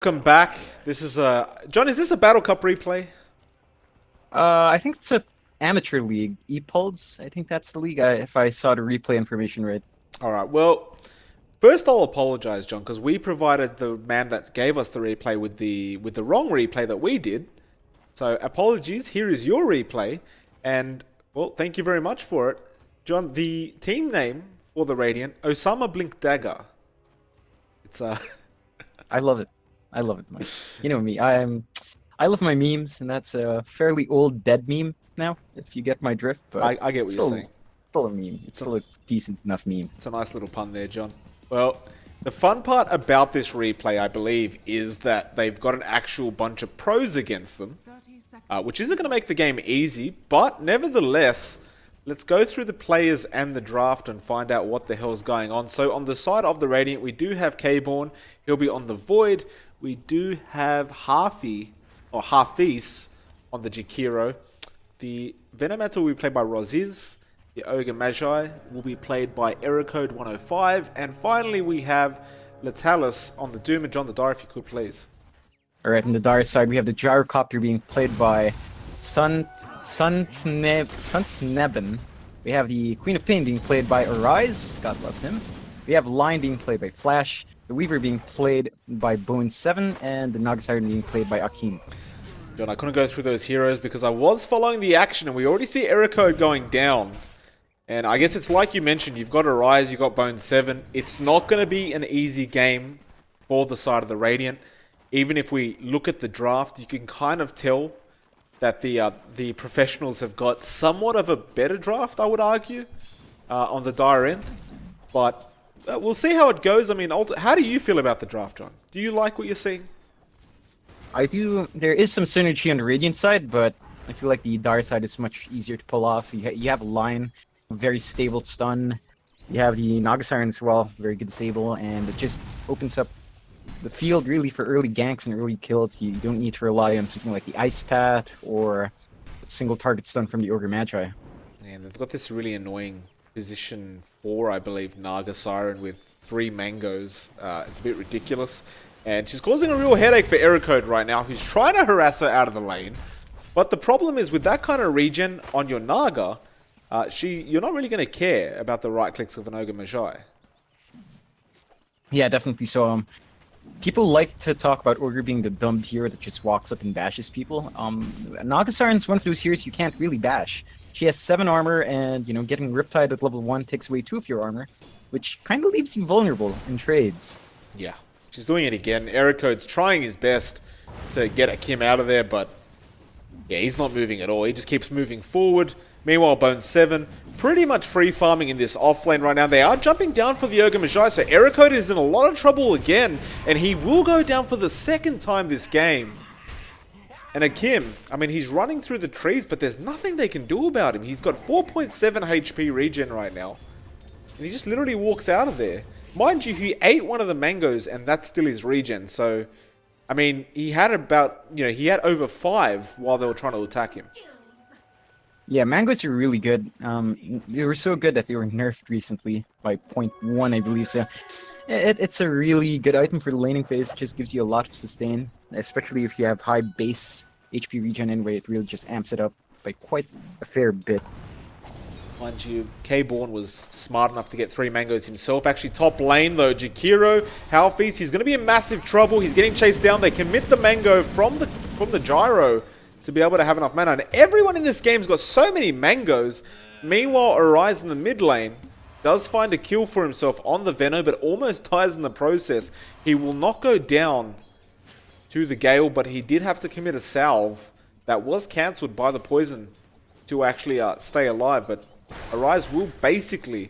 Welcome back. This is John. Is this a Battle Cup replay? I think it's a amateur league. EPULS, I think that's the league. If I saw the replay information right. All right. Well, first I'll apologize, John, because we provided the man that gave us the replay with the wrong replay that we did. So apologies. Here is your replay, and well, thank you very much for it, John. The team name for the Radiant, Osama Blink Dagger. It's I love it. I love it, Mike. You know me. I love my memes, and that's a fairly old dead meme now, if you get my drift. But I get what you're still, saying. still a meme. It's still a decent enough meme. It's a nice little pun there, John. Well, the fun part about this replay, I believe, is that they've got an actual bunch of pros against them, which isn't going to make the game easy, but nevertheless, let's go through the players and the draft and find out what the hell's going on. So on the side of the Radiant, we do have K-Born. He'll be on the Void. We do have Hafiz on the Jakiro. The Venomancer will be played by Roziz. The Ogre Magi will be played by Ericode 105. And finally, we have Letalis on the Doom. And John the Dire, if you could please. All right, on the Dire side, we have the Gyrocopter being played by Suntneben. We have the Queen of Pain being played by Arise. God bless him. We have Lion being played by Flash. The Weaver being played by Bone7, and the Naga Siren being played by Akeem. John, I couldn't go through those heroes because I was following the action, and we already see Ericode going down. And I guess it's like you mentioned, you've got Arise, you've got Bone7. It's not going to be an easy game for the side of the Radiant. Even if we look at the draft, you can kind of tell that the professionals have got somewhat of a better draft, I would argue, on the Dire end. But we'll see how it goes. I mean, how do you feel about the draft, John? Do you like what you're seeing? I do. There is some synergy on the Radiant side, but I feel like the Dire side is much easier to pull off. You have a Lion, a very stable stun. You have the Naga Siren as well, very good disable, and it just opens up the field really for early ganks and early kills. You don't need to rely on something like the Ice Path or a single target stun from the Ogre Magi. And they've got this really annoying position 4, I believe, Naga Siren with 3 mangoes. It's a bit ridiculous. And she's causing a real headache for Ericode right now, who's trying to harass her out of the lane. But the problem is, with that kind of regen on your Naga, you're not really going to care about the right clicks of an Ogre Magi. Yeah, definitely. So, people like to talk about Ogre being the dumb hero that just walks up and bashes people. Naga Siren's one of those heroes you can't really bash. She has 7 armor, and, you know, getting Riptide at level 1 takes away 2 of your armor, which kind of leaves you vulnerable in trades. Yeah, she's doing it again. Ericode's trying his best to get Akim out of there, but yeah, he's not moving at all. He just keeps moving forward. Meanwhile, Bone7 pretty much free farming in this off lane right now. They are jumping down for the Ogre Magi, so Ericode is in a lot of trouble again, and he will go down for the second time this game. And Akim, I mean, he's running through the trees, but there's nothing they can do about him. He's got 4.7 HP regen right now. And he just literally walks out of there. Mind you, he ate one of the mangoes, and that's still his regen. So, I mean, he had about, he had over 5 while they were trying to attack him. Yeah, mangoes are really good. They were so good that they were nerfed recently by 0.1, I believe. So it's a really good item for the laning phase. It just gives you a lot of sustain, especially if you have high base HP regen anyway. It really just amps it up by quite a fair bit. Mind you, K-Born was smart enough to get 3 mangoes himself. Actually, top lane, though, Jakiro, Hafiz, he's going to be in massive trouble. He's getting chased down. They commit the mango from the gyro to be able to have enough mana. And everyone in this game's got so many mangoes. Meanwhile, Arise in the mid lane does find a kill for himself on the Veno, but almost dies in the process. He will not go down to the Gale, but he did have to commit a salve that was cancelled by the poison to actually stay alive. But Arise will basically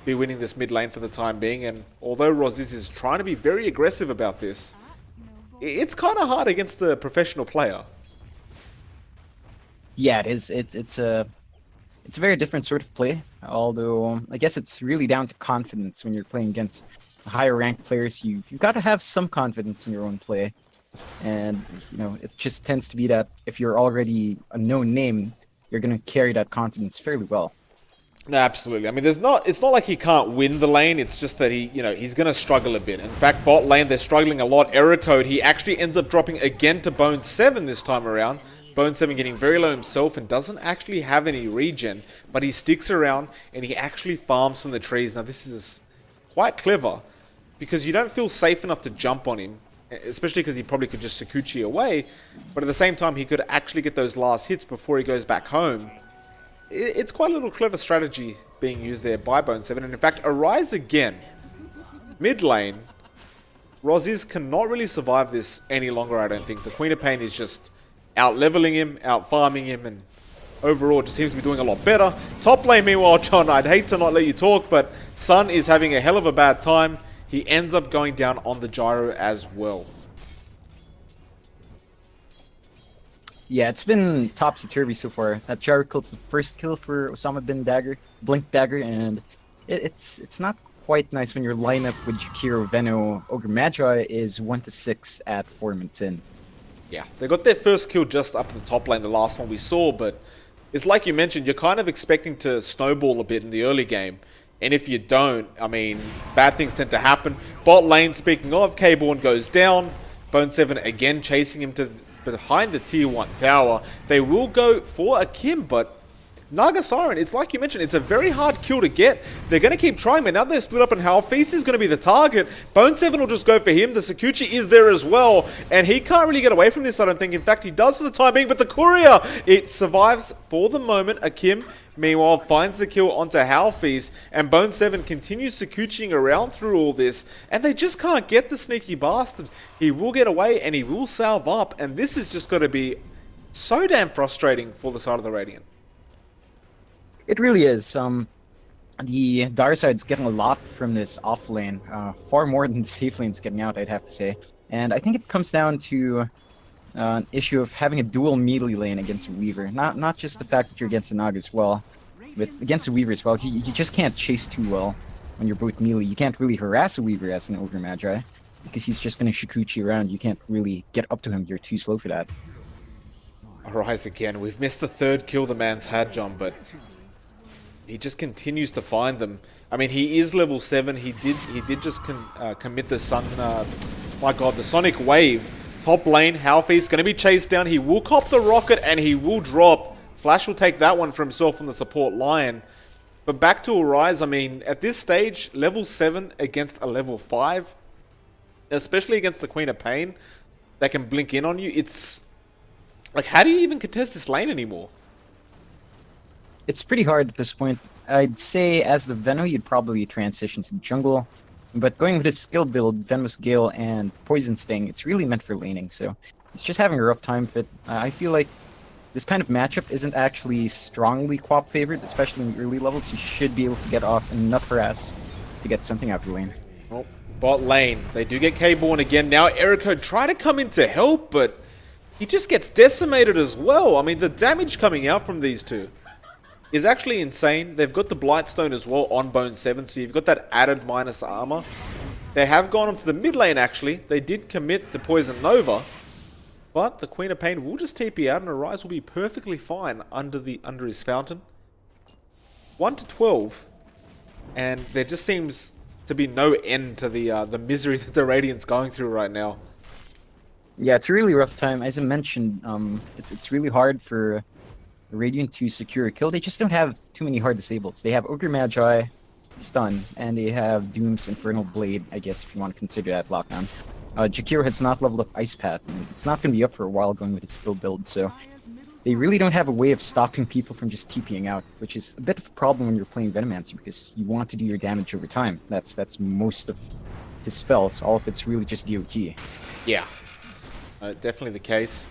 be winning this mid lane for the time being. And although Roziz is trying to be very aggressive about this, it's kind of hard against a professional player. Yeah, it is. It's a very different sort of play. Although I guess it's really down to confidence when you're playing against higher ranked players. You've got to have some confidence in your own play, and it just tends to be that if you're already a known name, you're gonna carry that confidence fairly well. No, absolutely. I mean, it's not like he can't win the lane. It's just that he's going to struggle a bit. In fact, bot lane, they're struggling a lot. Error code, he actually ends up dropping again to Bone 7 this time around. Bone 7 getting very low himself and doesn't actually have any regen, but he sticks around and he actually farms from the trees. Now, this is quite clever because you don't feel safe enough to jump on him, especially because he probably could just Sakuchi away, but at the same time, he could actually get those last hits before he goes back home. It's quite a little clever strategy being used there by Bone 7. And in fact, Arise again. Mid lane. Roziz cannot really survive this any longer, I don't think. The Queen of Pain is just out-leveling him, out-farming him, and overall just seems to be doing a lot better. Top lane, meanwhile, John, I'd hate to not let you talk, but Sun is having a hell of a bad time. He ends up going down on the gyro as well. Yeah, it's been topsy-turvy so far. That gyro kill's the first kill for Osama bin Dagger, Blink Dagger, and it's not quite nice when your lineup with Jakiro, Veno, Ogre Magi is 1-6 at 4 minutes in. Yeah, they got their first kill just up to the top lane, the last one we saw, but it's like you mentioned, you're kind of expecting to snowball a bit in the early game. And if you don't, I mean, bad things tend to happen. Bot lane, speaking of, K-Born goes down. Bone 7 again chasing him to behind the tier 1 tower. They will go for a Kim, but Naga Siren, it's like you mentioned, it's a very hard kill to get. They're going to keep trying, but now they're split up, and Halfeast is going to be the target. Bone 7 will just go for him. The Sakuchi is there as well, and he can't really get away from this, I don't think. In fact, he does for the time being, but the Courier, it survives for the moment. A Kim, meanwhile, finds the kill onto Halfeast, and Bone 7 continues Sakuchiing around through all this, and they just can't get the sneaky bastard. He will get away, and he will salve up, and this is just going to be so damn frustrating for the side of the Radiant. It really is. The Dire side's getting a lot from this off lane, far more than the safe lane's getting out, I'd have to say. And I think it comes down to an issue of having a dual melee lane against a Weaver. Not just the fact that you're against a Naga as well, but against a Weaver as well. You just can't chase too well when you're both melee. You can't really harass a Weaver as an Ogre Magi, because he's just going to Shikuchi around. You can't really get up to him. You're too slow for that. Arise again. We've missed the third kill the man's had, John, but he just continues to find them. I mean, he is level 7. He did just commit the the Sonic Wave. Top lane, Halfeast going to be chased down. He will cop the rocket and he will drop. Flash will take that one for himself on the support line. But back to Arise, I mean, at this stage, level 7 against a level 5, especially against the Queen of Pain, that can blink in on you. It's like, how do you even contest this lane anymore? It's pretty hard at this point. I'd say as the Veno, you'd probably transition to jungle. But going with his skill build, Venomous Gale and Poison Sting, it's really meant for laning, so it's just having a rough time of it. I feel like this kind of matchup isn't actually strongly Quap favored, especially in the early levels. You should be able to get off enough harass to get something out of your lane. Well, bot lane, they do get K-Born again. Now Eriko try to come in to help, but he just gets decimated as well. I mean, the damage coming out from these two is actually insane. They've got the Blightstone as well on Bone 7, so you've got that added minus armor. They have gone onto the mid lane, actually. They did commit the Poison Nova, but the Queen of Pain will just TP out, and Arise will be perfectly fine under his fountain. 1-12, and there just seems to be no end to the misery that the Radiant's going through right now. Yeah, it's a really rough time. As I mentioned, it's really hard for Radiant to secure a kill. They just don't have too many hard disables. They have Ogre Magi, Stun, and they have Doom's Infernal Blade, I guess, if you want to consider that lockdown. Jakiro has not leveled up Ice Path, and it's not going to be up for a while going with his skill build, so they really don't have a way of stopping people from just TPing out, which is a bit of a problem when you're playing Venomancer, because you want to do your damage over time. That's most of his spells. All of it's really just DOT. Yeah, definitely the case.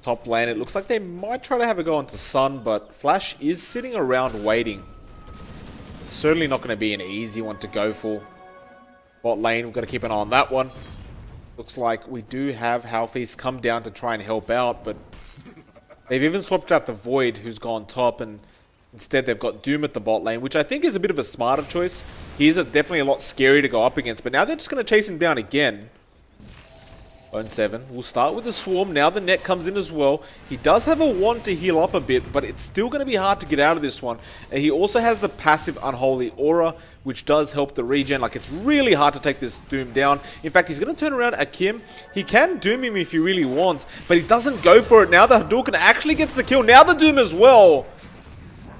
Top lane, it looks like they might try to have a go onto Sun, but Flash is sitting around waiting. It's certainly not going to be an easy one to go for. Bot lane, we've got to keep an eye on that one. Looks like we do have Halfeast come down to try and help out, but they've even swapped out the Void, who's gone top, and instead they've got Doom at the bot lane, which I think is a bit of a smarter choice. He is definitely a lot scary to go up against, but now they're just going to chase him down again. Bone 7 will start with the Swarm. Now the net comes in as well. He does have a wand to heal up a bit, but it's still going to be hard to get out of this one. And he also has the passive Unholy Aura, which does help the regen. Like, it's really hard to take this Doom down. In fact, he's going to turn around Akim. He can Doom him if he really wants, but he doesn't go for it. Now the Hadouken actually gets the kill. Now the Doom as well.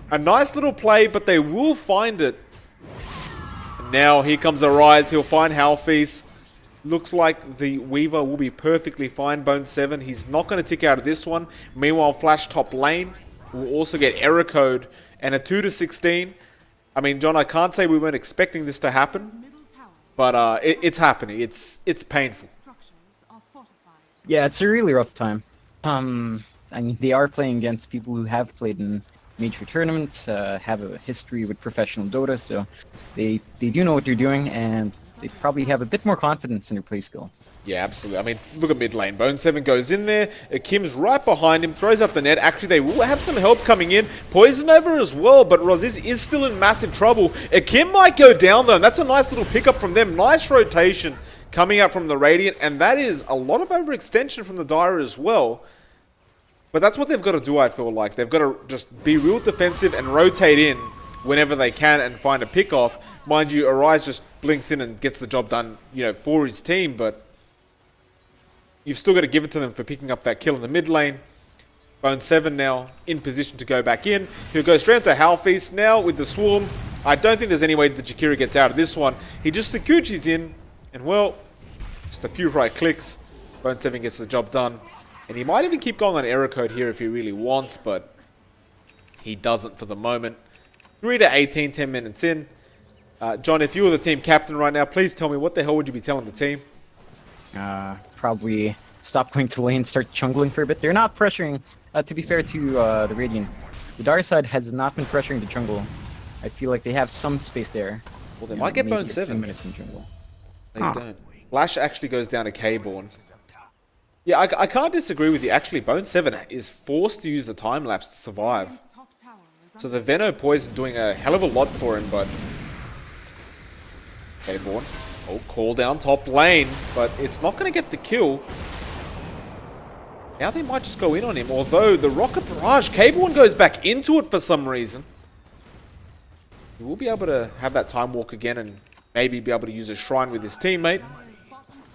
A nice little play, but they will find it. And now here comes Arise. He'll find Halfeast. Looks like the Weaver will be perfectly fine. Bone 7, he's not going to tick out of this one. Meanwhile, Flash top lane will also get error code and a 2-16. I mean, John, I can't say we weren't expecting this to happen, but it's happening. It's painful. Yeah, it's a really rough time. I mean, they are playing against people who have played in major tournaments, have a history with professional Dota, so they do know what they're doing, and they probably have a bit more confidence in their play skill. Yeah, absolutely. I mean, look at mid lane. Bone 7 goes in there. Kim's right behind him, throws up the net. Actually, they will have some help coming in. Poison over as well, but Roziz is still in massive trouble. Kim might go down, though, and that's a nice little pickup from them. Nice rotation coming out from the Radiant, and that is a lot of overextension from the Dire as well. But that's what they've got to do, I feel like. They've got to just be real defensive and rotate in whenever they can and find a pick-off. Mind you, Arise just blinks in and gets the job done, you know, for his team, but you've still got to give it to them for picking up that kill in the mid lane. Bone 7 now in position to go back in. He'll go straight into Halfeast now with the Swarm. I don't think there's any way that Jakiro gets out of this one. He just Sakuchi's in, and well, just a few right clicks. Bone 7 gets the job done. And he might even keep going on error code here if he really wants, but he doesn't for the moment. 3-18, 10 minutes in. John, if you were the team captain right now, please tell me what the hell would you be telling the team? Probably stop going to lane, start jungling for a bit. They're not pressuring, to be fair to the Radiant. The Dire side has not been pressuring the jungle. I feel like they have some space there. Well, they might get Bone 7. Minutes in jungle. They don't. Flash actually goes down to K-Born. Yeah, I can't disagree with you. Actually, Bone 7 is forced to use the time-lapse to survive. So the Veno Poison doing a hell of a lot for him, but K-Born. Oh, call down top lane, but it's not going to get the kill. Now they might just go in on him, although the Rocket Barrage, K-Born goes back into it for some reason. He will be able to have that Time Walk again and maybe be able to use a Shrine with his teammate.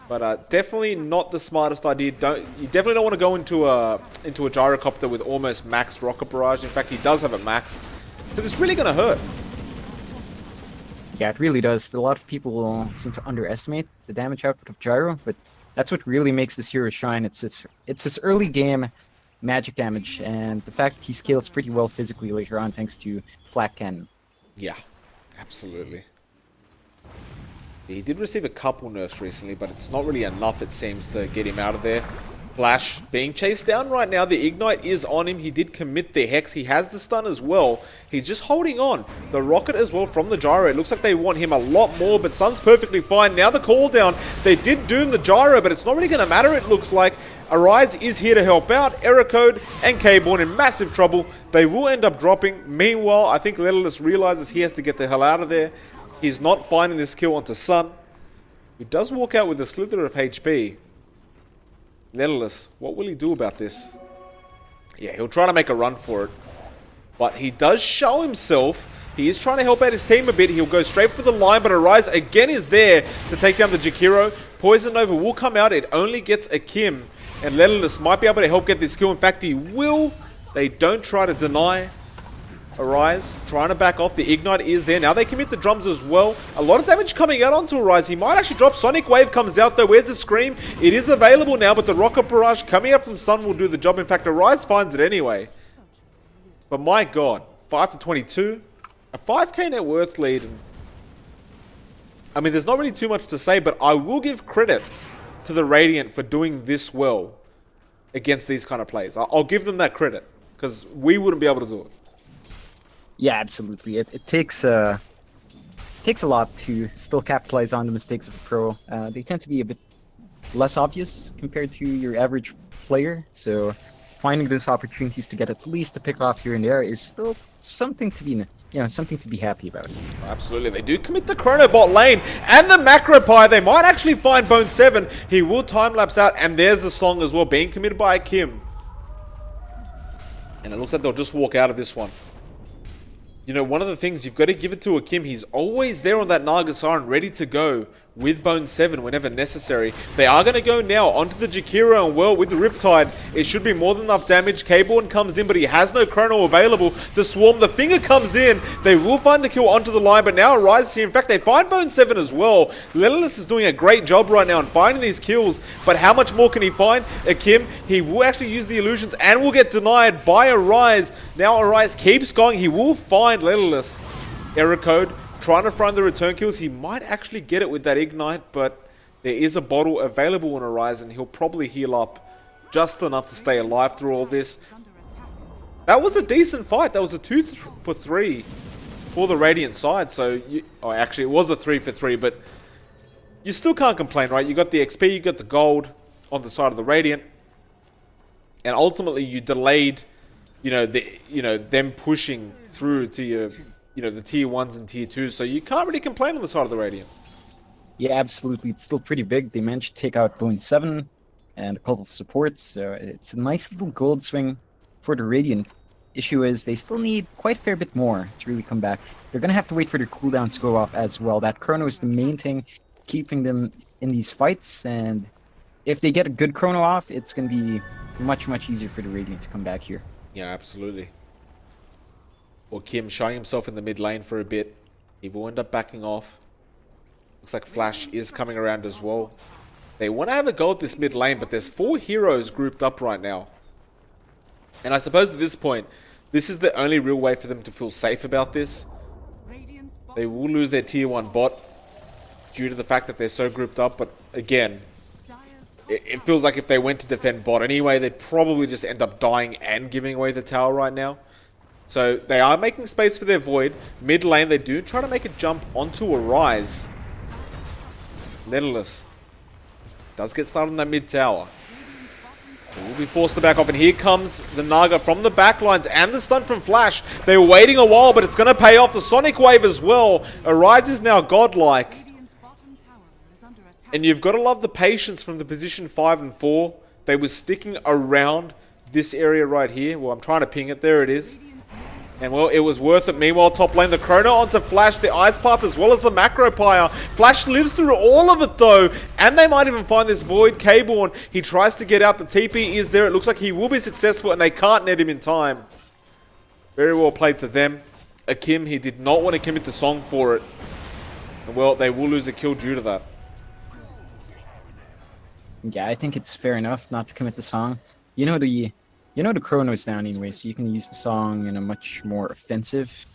But definitely not the smartest idea. You definitely don't want to go into a Gyrocopter with almost maxed Rocket Barrage. In fact, he does have it maxed, because it's really going to hurt. Yeah, it really does. But a lot of people seem to underestimate the damage output of Gyro, but that's what really makes this hero shine. It's his early game magic damage, and the fact that he scales pretty well physically later on thanks to Flak Cannon. Yeah, absolutely. He did receive a couple nerfs recently, but it's not really enough, it seems, to get him out of there. Flash being chased down right now. The Ignite is on him. He did commit the Hex. He has the stun as well. He's just holding on. The Rocket as well from the Gyro. It looks like they want him a lot more, but Sun's perfectly fine. Now the call down. They did doom the Gyro, but it's not really going to matter, it looks like. Arise is here to help out. Error code and K-Born in massive trouble. They will end up dropping. Meanwhile, I think Letalus realizes he has to get the hell out of there. He's not finding this kill onto Sun. He does walk out with a slither of HP. Letalus, what will he do about this? Yeah, he'll try to make a run for it. But he does show himself. He is trying to help out his team a bit. He'll go straight for the line, but Arise again is there to take down the Jakiro. Poison Nova will come out. It only gets a Kim. And Letalus might be able to help get this kill. In fact, he will. They don't try to deny Arise, trying to back off. The Ignite is there. Now they commit the drums as well. A lot of damage coming out onto Arise. He might actually drop. Sonic Wave comes out though. Where's the Scream? It is available now, but the Rocket Barrage coming out from Sun will do the job. In fact, Arise finds it anyway. But my god, 5-22. A 5k net worth lead. I mean, there's not really too much to say, but I will give credit to the Radiant for doing this well against these kind of plays. I'll give them that credit, because we wouldn't be able to do it. Yeah, absolutely. It takes a lot to still capitalize on the mistakes of a pro. They tend to be a bit less obvious compared to your average player, so finding those opportunities to get at least a pick off here and there is still something to be something to be happy about. Absolutely, they do commit the Chrono bot lane and the Macro Pie. They might actually find Bone 7. He will time-lapse out, and there's the Song as well, being committed by Kim. And it looks like they'll just walk out of this one. You know, one of the things, you've got to give it to Akim. He's always there on that Naga Siren, ready to go with Bone 7 whenever necessary. They are going to go now onto the Jakiro, and well, with the Riptide, it should be more than enough damage. K-Born comes in, but he has no Chrono available. The Swarm, the Finger comes in. They will find the kill onto the line, but now Arise here. In fact, they find Bone 7 as well. Legolas is doing a great job right now in finding these kills, but how much more can he find? Akim, he will actually use the illusions and will get denied by Arise. Now Arise keeps going. He will find Legolas. Error code. Trying to find the return kills. He might actually get it with that Ignite, but there is a bottle available on Horizon. He'll probably heal up just enough to stay alive through all this. That was a decent fight. That was a 2 for 3 for the Radiant side. So, actually, it was a 3 for 3, but you still can't complain, right? You got the XP, you got the gold on the side of the Radiant, and ultimately you delayed, them pushing through to your, the tier 1s and tier 2s, so you can't really complain on the side of the Radiant. Yeah, absolutely. It's still pretty big. They managed to take out Bone 7 and a couple of supports, so it's a nice little gold swing for the Radiant. Issue is they still need quite a fair bit more to really come back. They're going to have to wait for their cooldowns to go off as well. That Chrono is the main thing keeping them in these fights, and if they get a good Chrono off, it's going to be much, much easier for the Radiant to come back here. Yeah, absolutely. Or Kim showing himself in the mid lane for a bit. He will end up backing off. Looks like Flash is coming around as well. They want to have a go at this mid lane, but there's 4 heroes grouped up right now. And I suppose at this point, this is the only real way for them to feel safe about this. They will lose their tier 1 bot due to the fact that they're so grouped up, but again, it feels like if they went to defend bot anyway, they'd probably just end up dying and giving away the tower right now. So they are making space for their Void. Mid lane, they do try to make a jump onto Arise. Legolas does get started on that mid tower. He will be forced to back off, and here comes the Naga from the backlines and the stun from Flash. They were waiting a while, but it's going to pay off. The Sonic Wave as well. Arise is now godlike. And you've got to love the patience from the position 5 and 4. They were sticking around this area right here. Well, I'm trying to ping it. There it is. And well, it was worth it. Meanwhile, top lane, the Chrono onto Flash, the Ice Path, as well as the Macro Pyre. Flash lives through all of it, though. And they might even find this Void. K-Born, he tries to get out. The TP is there. It looks like he will be successful, and they can't net him in time. Very well played to them. Akim, he did not want to commit the Song for it. And well, they will lose a kill due to that. Yeah, I think it's fair enough not to commit the Song. The Chrono is down anyway, so you can use the Song in a much more offensive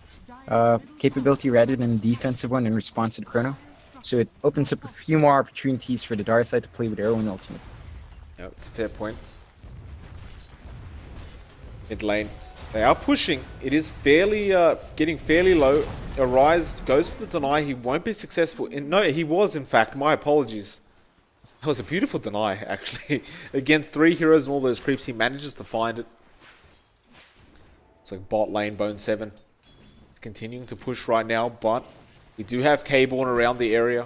capability rather than a defensive one in response to the Chrono. So it opens up a few more opportunities for the dark side to play with their own ultimate. Yeah, it's a fair point. Mid lane. They are pushing. It is fairly getting fairly low. Arise goes for the deny. He won't be successful. No, he was, in fact. My apologies. That was a beautiful deny, actually. Against 3 heroes and all those creeps, he manages to find it. It's like bot lane, Bone 7. He's continuing to push right now, but we do have K-Born around the area,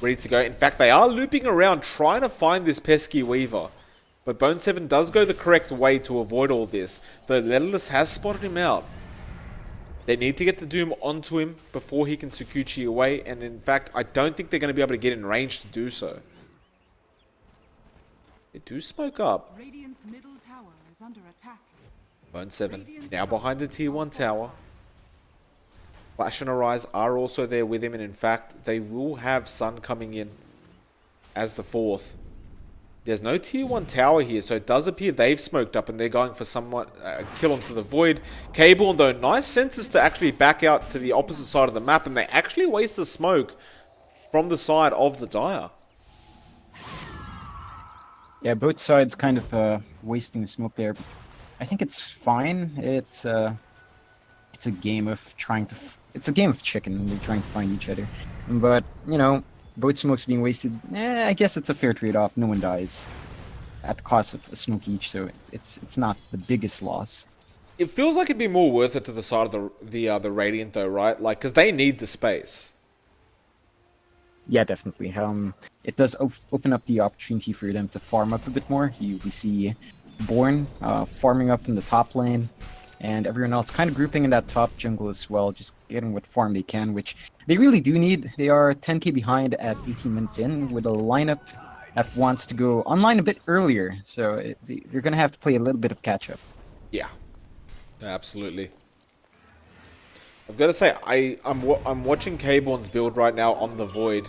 ready to go. In fact, they are looping around, trying to find this pesky Weaver. But Bone 7 does go the correct way to avoid all this, though Legolas has spotted him out. They need to get the Doom onto him before he can Sukuchi away, and in fact, I don't think they're going to be able to get in range to do so. They do smoke up. Radiant's middle tower is under attack. Bone 7 now behind the tier 1 tower. Flash and Arise are also there with him, and in fact, they will have Sun coming in as the 4th. There's no tier 1 tower here, so it does appear they've smoked up and they're going for somewhat kill onto the Void. K-Born, though, nice senses to actually back out to the opposite side of the map, and they actually waste the smoke from the side of the Dire. Yeah, both sides kind of wasting the smoke there. I think it's fine. It's a game of trying to. It's a game of chicken, and they're trying to find each other. But both smokes being wasted. I guess it's a fair trade-off. No one dies at the cost of a smoke each, so it's not the biggest loss. It feels like it'd be more worth it to the side of the Radiant though, right? Like, because they need the space. Yeah, definitely. It does open up the opportunity for them to farm up a bit more. We see Born farming up in the top lane, and everyone else kind of grouping in that top jungle as well, just getting what farm they can, which they really do need. They are 10k behind at 18 minutes in, with a lineup that wants to go online a bit earlier, so they're going to have to play a little bit of catch-up. Yeah, absolutely. I've got to say, I'm watching K-Born's build right now on the Void.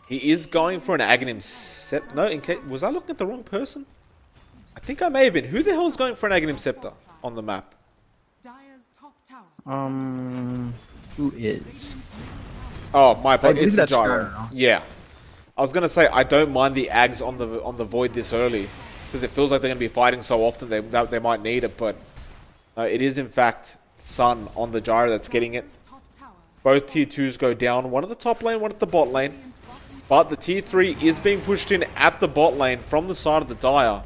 He is going for an Aghanim Scepter. No, was I looking at the wrong person? I think I may have been. Who the hell is going for an Aghanim Scepter on the map? Dire's top tower. Who is? Oh, my I apologies. believe It's the that's Gyro. Gyro. Yeah. I was going to say, I don't mind the Ags on the Void this early, because it feels like they're going to be fighting so often they might need it, but it is in fact Sun on the Gyro that's getting it. Dire's top tower. Both tier 2s go down, one at the top lane, one at the bot lane. But the tier 3 is being pushed in at the bot lane from the side of the Dire.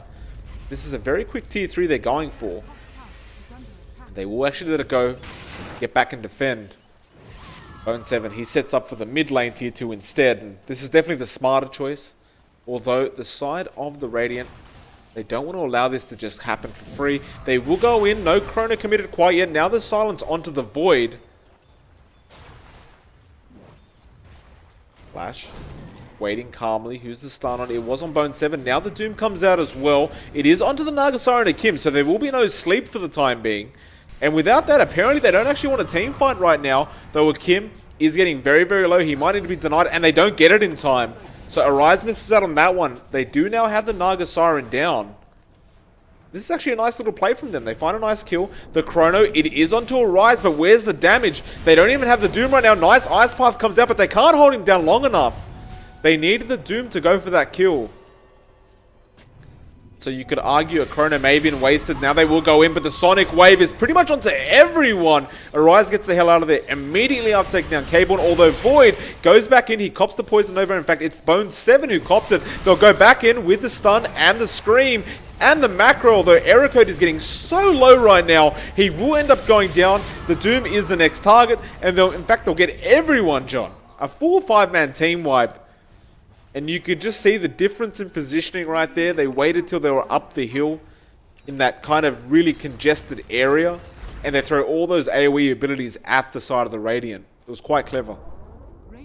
This is a very quick tier 3 they're going for. They will actually let it go, get back and defend. Bone 7, he sets up for the mid lane tier 2 instead. And this is definitely the smarter choice. Although the side of the Radiant, they don't want to allow this to just happen for free. They will go in, no Chrono committed quite yet. Now the silence onto the Void. Flash. Waiting calmly. Who's the stun on? It was on Bone 7. Now the Doom comes out as well. It is onto the Nagasara and Akim, so there will be no sleep for the time being. And without that, apparently they don't actually want a team fight right now, though Akim is getting very, very low. He might need to be denied, and they don't get it in time. So Arise misses out on that one. They do now have the Naga Siren down. This is actually a nice little play from them. They find a nice kill. The Chrono, it is onto Arise, but where's the damage? They don't even have the Doom right now. Nice Ice Path comes out, but they can't hold him down long enough. They needed the Doom to go for that kill. So you could argue a Chrono may have been wasted. Now they will go in, but the Sonic Wave is pretty much onto everyone. Arise gets the hell out of there immediately after taking down K-Born, although Void goes back in. He cops the Poison Nova. In fact, it's Bone 7 who copped it. They'll go back in with the stun and the Scream and the macro, although Error Code is getting so low right now. He will end up going down. The Doom is the next target, and in fact, they'll get everyone, John. A full 5-man team wipe. And you could just see the difference in positioning right there. They waited till they were up the hill in that kind of really congested area. And they throw all those AoE abilities at the side of the Radiant. It was quite clever.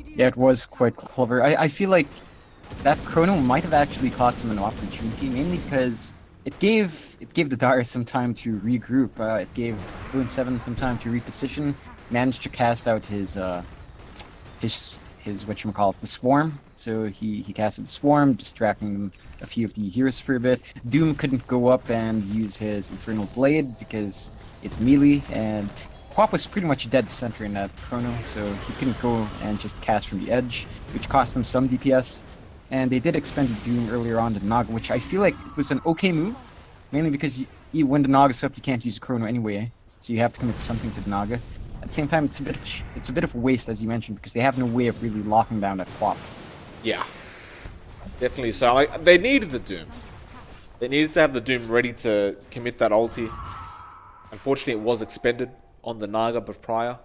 Yeah, it was quite clever. I feel like that Chrono might have actually cost them an opportunity, mainly because it gave the Dire some time to regroup. It gave Boon 7 some time to reposition. Managed to cast out his whatchamacallit, the Swarm. So he casted the Swarm, distracting them a few of the heroes for a bit. Doom couldn't go up and use his Infernal Blade because it's melee, and Quap was pretty much dead center in that Chrono, so he couldn't go and just cast from the edge, which cost them some DPS. And they did expend the Doom earlier on to Naga, which I feel like was an okay move, mainly because when the Naga's up, you can't use a Chrono anyway, so you have to commit something to the Naga. At the same time, it's a bit of a waste, as you mentioned, because they have no way of really locking down that Quap. Yeah. Definitely so. Like, they needed the Doom. They needed to have the Doom ready to commit that ulti. Unfortunately, it was expended on the Naga prior.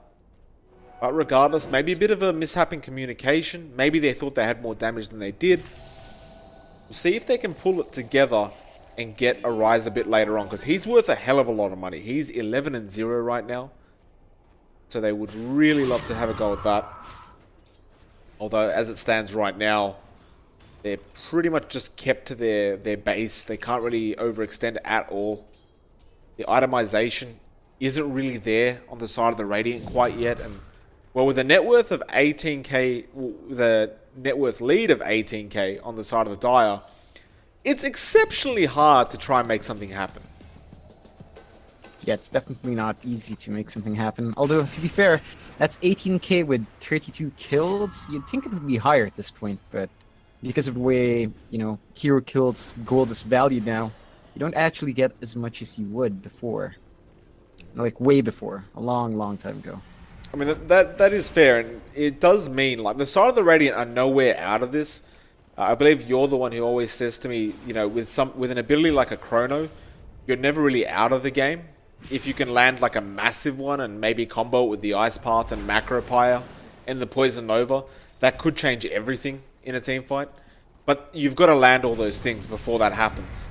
But regardless, maybe a bit of a mishap in communication. Maybe they thought they had more damage than they did. We'll see if they can pull it together and get Arise a bit later on, because he's worth a hell of a lot of money. He's 11-0 right now. So they would really love to have a go at that. Although, as it stands right now, they're pretty much just kept to their base. They can't really overextend at all. The itemization isn't really there on the side of the Radiant quite yet. And, well, with a net worth of 18k, with a net worth lead of 18k on the side of the Dire, it's exceptionally hard to try and make something happen. Yeah, it's definitely not easy to make something happen. Although, to be fair, that's 18k with 32 kills. You'd think it would be higher at this point, but because of the way, hero kills gold is valued now, you don't actually get as much as you would before. Like, way before. A long, long time ago. I mean, that is fair, and it does mean, like, the side of the Radiant are nowhere out of this. I believe you're the one who always says to me, with an ability like a Chrono, you're never really out of the game. if you can land like a massive one and maybe combo it with the Ice Path and Macro Pyre and the Poison Nova, that could change everything in a team fight. But you've got to land all those things before that happens.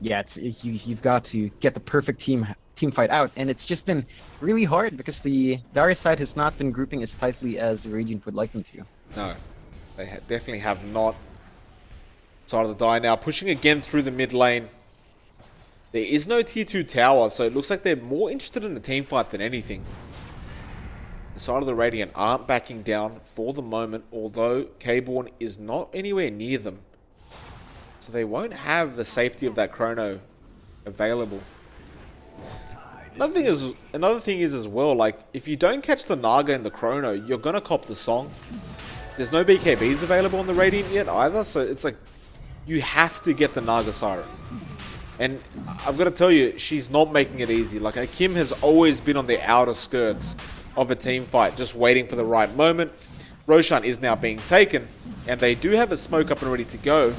Yeah, you've got to get the perfect team fight out, and it's just been really hard because the Darius side has not been grouping as tightly as Radiant would like them to. No, they definitely have not. Side of the Die now, pushing again through the mid lane. There is no tier 2 tower, so it looks like they're more interested in the team fight than anything. The side of the Radiant aren't backing down for the moment, although K-Born is not anywhere near them. So they won't have the safety of that Chrono available. Another thing is as well, like, if you don't catch the Naga and the Chrono, you're gonna cop the Song. There's no BKBs available on the Radiant yet either, so it's like, you have to get the Naga Siren. And I've got to tell you, she's not making it easy. Like, Kim has always been on the outer skirts of a team fight, just waiting for the right moment. Roshan is now being taken, and they do have a smoke up and ready to go.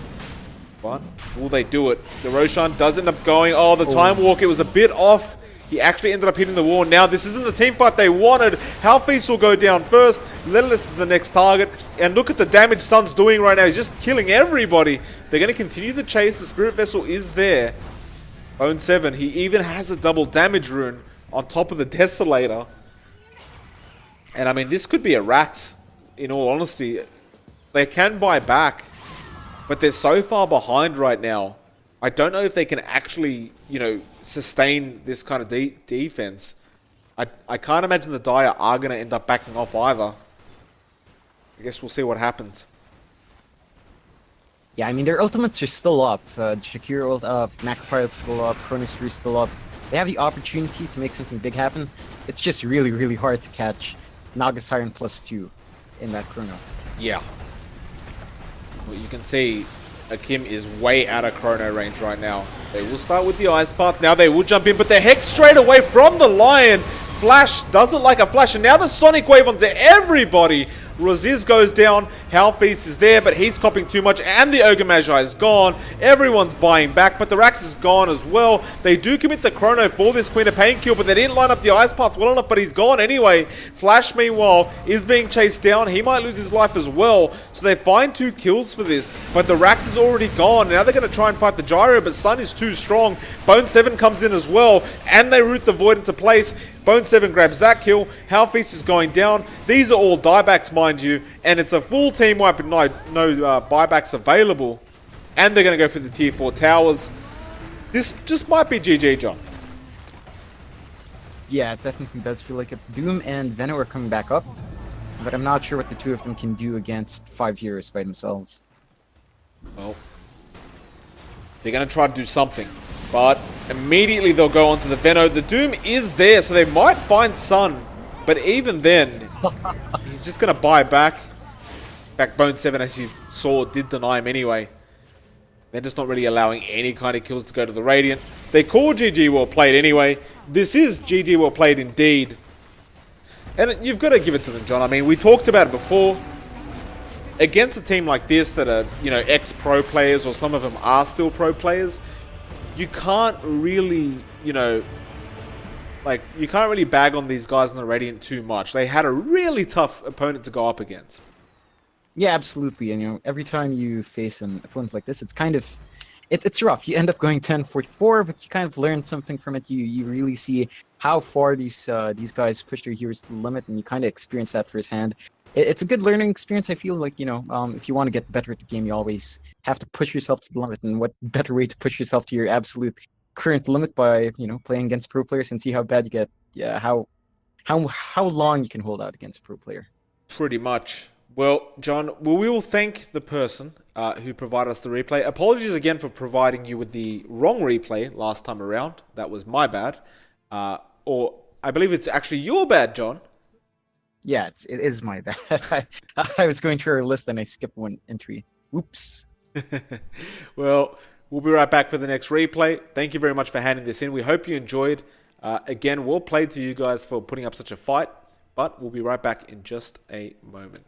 But will they do it? The Roshan does end up going. Oh, the Time Walk, it was a bit off. He actually ended up hitting the wall. Now, this isn't the team fight they wanted. Halfeast will go down first. Lelis is the next target. And look at the damage Sun's doing right now. He's just killing everybody. They're going to continue the chase. The Spirit Vessel is there. Bone 7, he even has a double damage rune on top of the Desolator. And I mean, this could be a Rax, in all honesty. They can buy back, but they're so far behind right now. I don't know if they can actually, you know, sustain this kind of defense. I can't imagine the Dire are going to end up backing off either. I guess we'll see what happens. Yeah, I mean, their ultimates are still up. Shakira ult up, Macropyre is still up, Chronos is still up. They have the opportunity to make something big happen. It's just really, really hard to catch Naga Siren +2 in that Chrono. Yeah. Well, you can see Akim is way out of Chrono range right now. They will start with the Ice Path. Now they will jump in, but the Hex straight away from the Lion. Flash doesn't like a flash, and now the Sonic Wave onto everybody. Raziz goes down, Halfeast is there, but he's copping too much, and the Ogre Magi is gone. Everyone's buying back, but the Rax is gone as well. They do commit the Chrono for this Queen of Pain kill, but they didn't line up the Ice Path well enough, but he's gone anyway. Flash, meanwhile, is being chased down. He might lose his life as well, so they find 2 kills for this, but the Rax is already gone. Now they're going to try and fight the Gyro, but Sun is too strong. Bone 7 comes in as well, and they root the Void into place. Bone 7 grabs that kill. Halfeast is going down. These are all diebacks, mind you, and it's a full team wipe and no buybacks available. And they're going to go for the tier 4 towers. This just might be GG, John. Yeah, it definitely does feel like it. Doom and Venom are coming back up, but I'm not sure what the two of them can do against 5 heroes by themselves. Well, they're going to try to do something. But immediately they'll go onto the Veno. The Doom is there, so they might find Sun. But even then, he's just going to buy back. Backbone 7, as you saw, did deny him anyway. They're just not really allowing any kind of kills to go to the Radiant. They call GG well played anyway. This is GG well played indeed. And you've got to give it to them, John. I mean, we talked about it before. Against a team like this that are, you know, ex-pro players, or some of them are still pro players, you can't really, you know, like, you can't really bag on these guys in the Radiant too much. They had a really tough opponent to go up against. Yeah, absolutely. And, you know, every time you face an opponent like this, it's kind of, it's rough. You end up going 10-44, but you kind of learn something from it. You really see how far these guys push their heroes to the limit, and you kind of experience that firsthand. It's a good learning experience. I feel like, you know, if you want to get better at the game, you always have to push yourself to the limit. And what better way to push yourself to your absolute current limit by, you know, playing against pro players and see how bad you get. Yeah, how long you can hold out against a pro player. Pretty much. Well, John, we will thank the person who provided us the replay. Apologies again for providing you with the wrong replay last time around. That was my bad. Or I believe it's actually your bad, John. Yeah, it is my bad. I was going through our list and I skipped one entry. Oops. Well, we'll be right back for the next replay. Thank you very much for handing this in. We hope you enjoyed. Again, well played to you guys for putting up such a fight. But we'll be right back in just a moment.